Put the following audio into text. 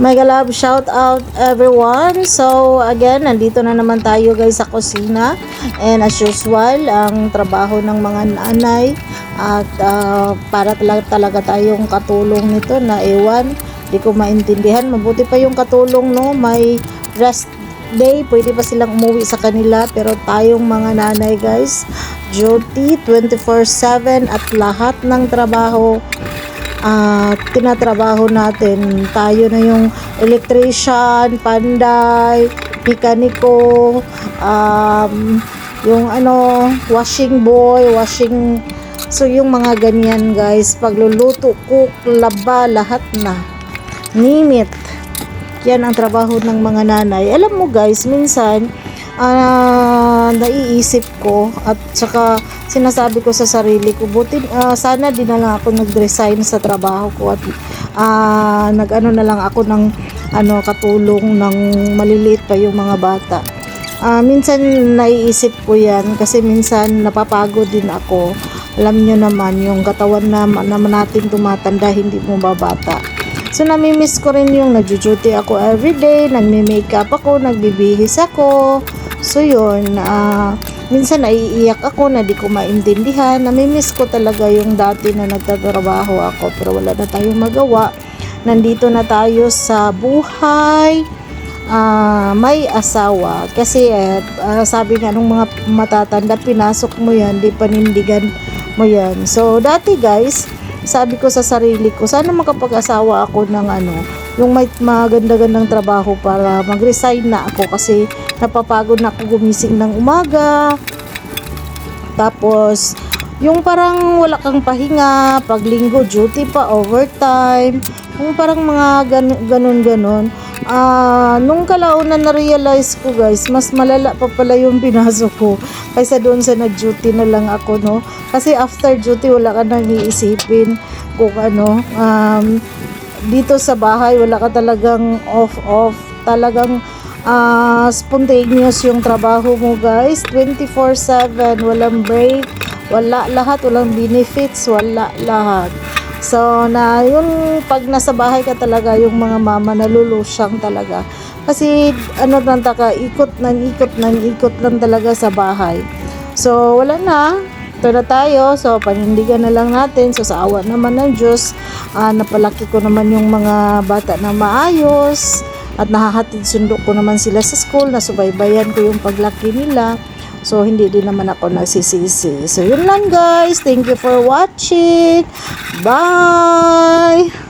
Mega love shout out everyone. So again, nandito na naman tayo guys sa kusina. And as usual, ang trabaho ng mga nanay at para talaga tayong katulong nito na ewan, di ko maintindihan. Mabuti pa yung katulong, no, may rest day, pwede pa silang umuwi sa kanila, pero tayong mga nanay guys, duty 24/7 at lahat ng trabaho tinatrabaho natin. Tayo na yung electrician, panday, mekaniko, yung washing boy, so yung mga ganyan guys, pagluluto, cook, laba, lahat na, name it. Yan ang trabaho ng mga nanay. Alam mo guys, minsan naiisip ko at saka sinasabi ko sa sarili ko, buti sana din na lang ako nag-resign sa trabaho ko at nag-ano na lang ako ng katulong ng maliliit pa yung mga bata. Minsan naiisip ko yan kasi minsan napapagod din ako. Alam nyo naman, yung katawan naman natin tumatanda, hindi mo babata. So namimiss ko rin yung nag-duty ako everyday, nagme-makeup ako, nagbibihis ako. So yun, minsan naiiyak ako na di ko maintindihan. Namimiss ko talaga yung dati na nagtatrabaho ako, pero wala na tayong magawa. Nandito na tayo sa buhay may asawa. Kasi sabi nga nung mga matatanda, pinasok mo yan, di panindigan mo yan. So dati guys, sabi ko sa sarili ko, sana makapag-asawa ako ng yung may maganda-gandang trabaho para mag-resign na ako kasi napapagod na ako gumising ng umaga. Tapos yung parang wala kang pahinga, pag linggo duty pa, overtime, yung parang mga ganun. Nung kalaunan na-realize ko guys, mas malala pa pala yung pinasok ko kaysa doon sa nag-duty na lang ako, no? Kasi after duty wala ka nang iisipin kung dito sa bahay wala ka talagang off, talagang spontaneous yung trabaho mo guys, 24/7, walang break, wala lahat, walang benefits, wala lahat. So yung pag nasa bahay ka talaga, yung mga mama nalulusyang talaga kasi ikot lang talaga sa bahay. So wala na, ito na tayo. So panindigan na lang natin. So sa awa naman ng Diyos, napalaki ko naman yung mga bata na maayos at nahahatid sundo ko naman sila sa school, nasubaybayan ko yung paglaki nila. So hindi din naman ako nagsisisi. So yun lang guys, thank you for watching, bye.